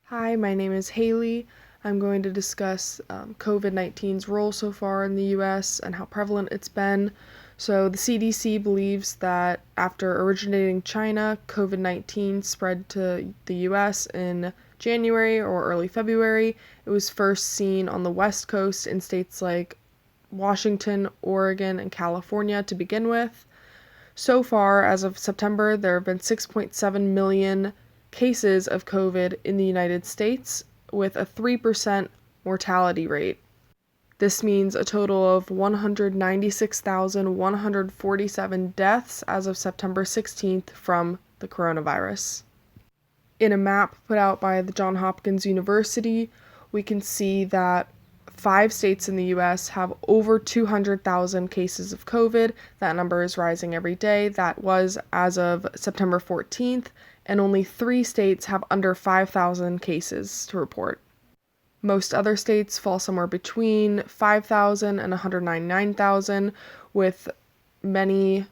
Hi, my name is Haley. I'm going to discuss COVID-19's role so far in the US and how prevalent it's been. So, the CDC believes that after originating in China, COVID-19 spread to the US in January or early February. It was first seen on the West Coast in states like Washington, Oregon, and California to begin with. So far, as of September, there have been 6.7 million cases of COVID in the United States, with a 3% mortality rate. This means a total of 196,147 deaths as of September 16th from the coronavirus. In a map put out by the Johns Hopkins University, we can see that 5 states in the US have over 200,000 cases of COVID. That number is rising every day. That was as of September 14th, and only 3 states have under 5,000 cases to report. Most other states fall somewhere between 5,000 and 199,000, with many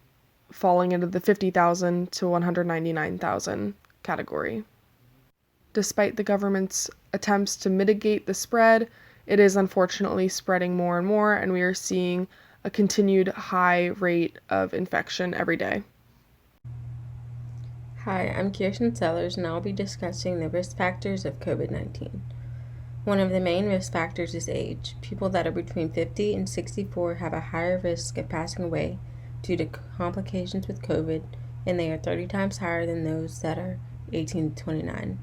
falling into the 50,000 to 199,000 category. Despite the government's attempts to mitigate the spread, it is unfortunately spreading more and more, and we are seeing a continued high rate of infection every day. Hi, I'm Kirsten Sellers, and I'll be discussing the risk factors of COVID 19. One of the main risk factors is age. People that are between 50 and 64 have a higher risk of passing away due to complications with COVID, and they are 30 times higher than those that are 18 to 29.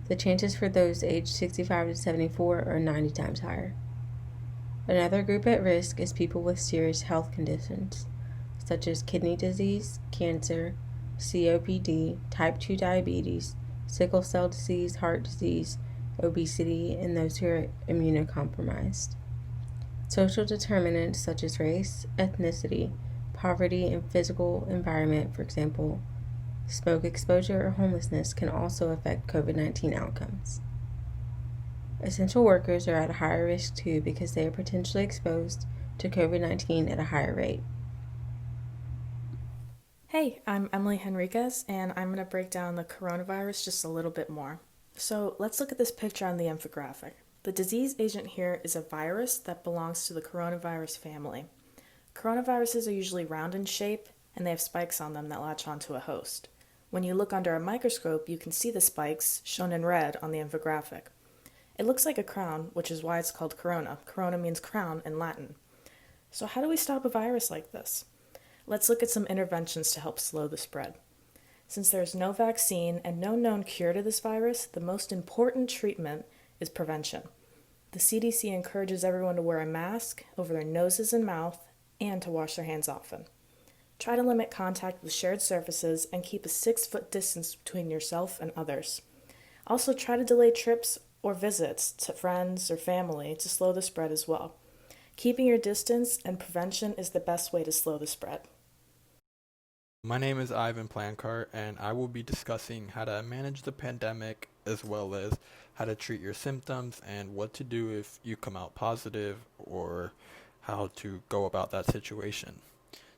The chances for those aged 65 to 74 are 90 times higher. Another group at risk is people with serious health conditions, such as kidney disease, cancer, COPD, type 2 diabetes, sickle cell disease, heart disease, obesity, and those who are immunocompromised. Social determinants such as race, ethnicity, poverty, and physical environment, for example, smoke exposure or homelessness, can also affect COVID 19 outcomes. Essential workers are at a higher risk too because they are potentially exposed to COVID 19 at a higher rate. Hey, I'm Emily Henriquez, and I'm going to break down the coronavirus just a little bit more. So let's look at this picture on the infographic. The disease agent here is a virus that belongs to the coronavirus family. Coronaviruses are usually round in shape, and they have spikes on them that latch onto a host. When you look under a microscope, you can see the spikes, shown in red on the infographic. It looks like a crown, which is why it's called corona. Corona means crown in Latin. So how do we stop a virus like this? Let's look at some interventions to help slow the spread. Since there's no vaccine and no known cure to this virus, the most important treatment is prevention. The CDC encourages everyone to wear a mask over their noses and mouth and to wash their hands often. Try to limit contact with shared surfaces and keep a 6-foot distance between yourself and others. Also, try to delay trips or visits to friends or family to slow the spread as well. Keeping your distance and prevention is the best way to slow the spread. My name is Ivan Plancart, and I will be discussing how to manage the pandemic as well as how to treat your symptoms and what to do if you come out positive or how to go about that situation.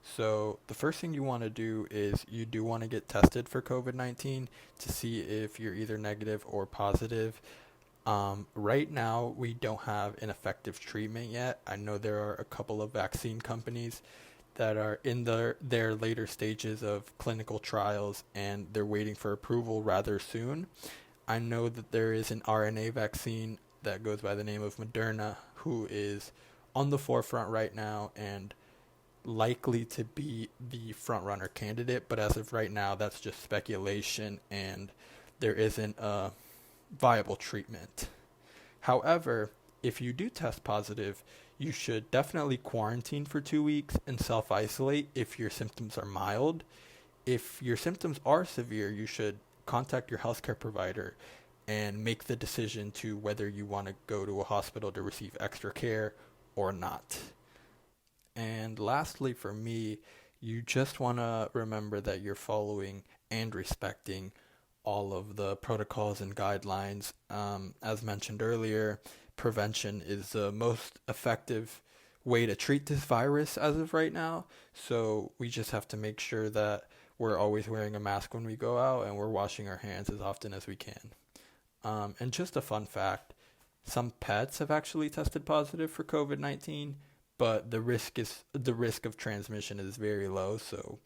So, the first thing you want to do is you do want to get tested for COVID 19 to see if you're either negative or positive. Right now, we don't have an effective treatment yet. I know there are a couple of vaccine companies that are in their later stages of clinical trials and they're waiting for approval rather soon. I know that there is an RNA vaccine that goes by the name of Moderna who is on the forefront right now and likely to be the front runner candidate, but as of right now that's just speculation and there isn't a viable treatment. However, if you do test positive, you should definitely quarantine for 2 weeks and self isolate if your symptoms are mild. If your symptoms are severe, you should contact your healthcare provider and make the decision to whether you want to go to a hospital to receive extra care or not. And lastly, for me, you just want to remember that you're following and respecting all of the protocols and guidelines. As mentioned earlier, prevention is the most effective way to treat this virus as of right now. So we just have to make sure that we're always wearing a mask when we go out and we're washing our hands as often as we can. And just a fun fact, some pets have actually tested positive for COVID-19, but the risk of transmission is very low, so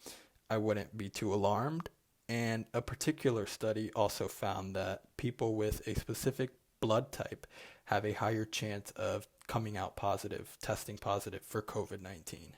I wouldn't be too alarmed. And a particular study also found that people with a specific blood type have a higher chance of coming out positive, testing positive for COVID-19.